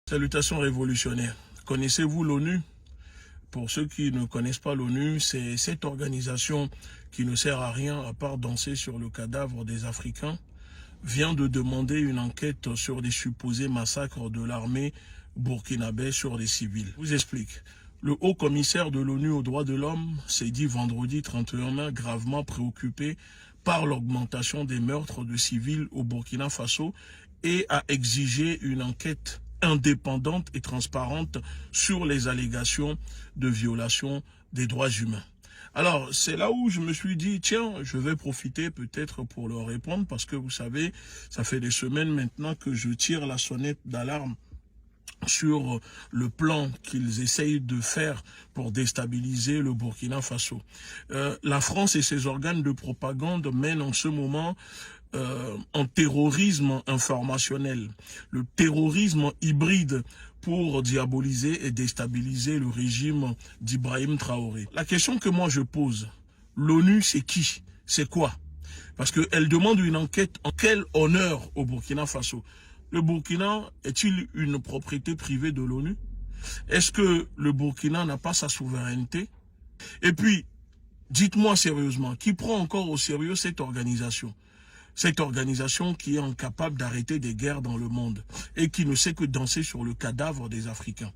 Salutations révolutionnaires. Connaissez-vous l'ONU? Pour ceux qui ne connaissent pas l'ONU, c'est cette organisation qui ne sert à rien à part danser sur le cadavre des Africains, vient de demander une enquête sur des supposés massacres de l'armée burkinabé sur des civils. Je vous explique. Le haut commissaire de l'ONU aux droits de l'homme s'est dit vendredi 31 mai gravement préoccupé par l'augmentation des meurtres de civils au Burkina Faso et a exigé une enquête indépendante et transparente sur les allégations de violation des droits humains. Alors, c'est là où je me suis dit, tiens, je vais profiter peut-être pour leur répondre parce que vous savez, ça fait des semaines maintenant que je tire la sonnette d'alarme sur le plan qu'ils essayent de faire pour déstabiliser le Burkina Faso. La France et ses organes de propagande mènent en ce moment un terrorisme informationnel, le terrorisme hybride pour diaboliser et déstabiliser le régime d'Ibrahim Traoré. La question que moi je pose, l'ONU c'est qui? C'est quoi? Parce qu'elle demande une enquête en quel honneur au Burkina Faso? Le Burkina est-il une propriété privée de l'ONU? Est-ce que le Burkina n'a pas sa souveraineté? Et puis, dites-moi sérieusement, qui prend encore au sérieux cette organisation? Cette organisation qui est incapable d'arrêter des guerres dans le monde et qui ne sait que danser sur le cadavre des Africains.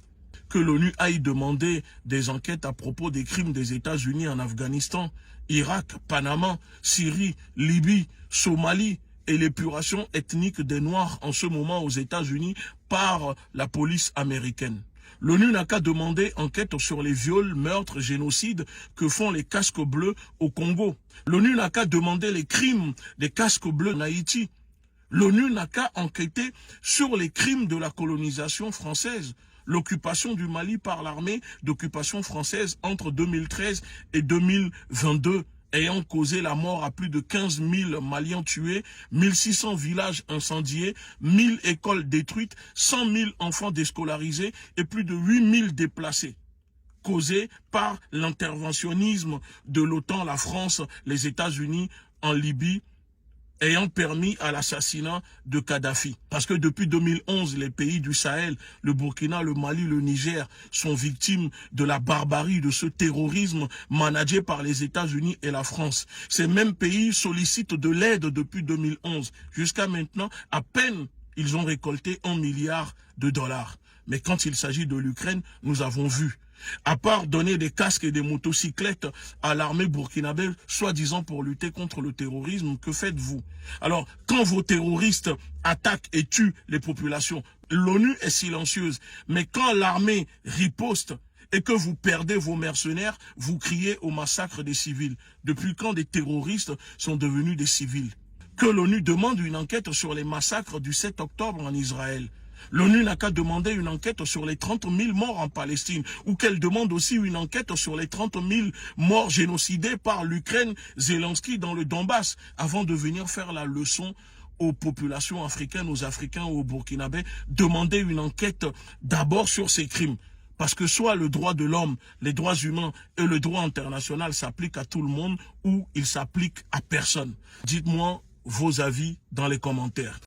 Que l'ONU aille demander des enquêtes à propos des crimes des États-Unis en Afghanistan, Irak, Panama, Syrie, Libye, Somalie, et l'épuration ethnique des Noirs en ce moment aux États-Unis par la police américaine. L'ONU n'a qu'à demander enquête sur les viols, meurtres, génocides que font les casques bleus au Congo. L'ONU n'a qu'à demander les crimes des casques bleus en Haïti. L'ONU n'a qu'à enquêter sur les crimes de la colonisation française, l'occupation du Mali par l'armée d'occupation française entre 2013 et 2022. Ayant causé la mort à plus de 15 000 Maliens tués, 1600 villages incendiés, 1000 écoles détruites, 100 000 enfants déscolarisés et plus de 8 000 déplacés. Causé par l'interventionnisme de l'OTAN, la France, les États-Unis en Libye, ayant permis à l'assassinat de Kadhafi. Parce que depuis 2011, les pays du Sahel, le Burkina, le Mali, le Niger, sont victimes de la barbarie, de ce terrorisme managé par les États-Unis et la France. Ces mêmes pays sollicitent de l'aide depuis 2011. Jusqu'à maintenant, à peine ils ont récolté 1 milliard de dollars. Mais quand il s'agit de l'Ukraine, nous avons vu. À part donner des casques et des motocyclettes à l'armée burkinabé, soi-disant pour lutter contre le terrorisme, que faites-vous? Alors, quand vos terroristes attaquent et tuent les populations, l'ONU est silencieuse. Mais quand l'armée riposte et que vous perdez vos mercenaires, vous criez au massacre des civils. Depuis quand des terroristes sont devenus des civils? Que l'ONU demande une enquête sur les massacres du 7 octobre en Israël. L'ONU n'a qu'à demander une enquête sur les 30 000 morts en Palestine, ou qu'elle demande aussi une enquête sur les 30 000 morts génocidés par l'Ukraine, Zelensky dans le Donbass, avant de venir faire la leçon aux populations africaines, aux Africains, aux Burkinabés, demander une enquête d'abord sur ces crimes. Parce que soit le droit de l'homme, les droits humains et le droit international s'appliquent à tout le monde, ou ils s'appliquent à personne. Dites-moi vos avis dans les commentaires.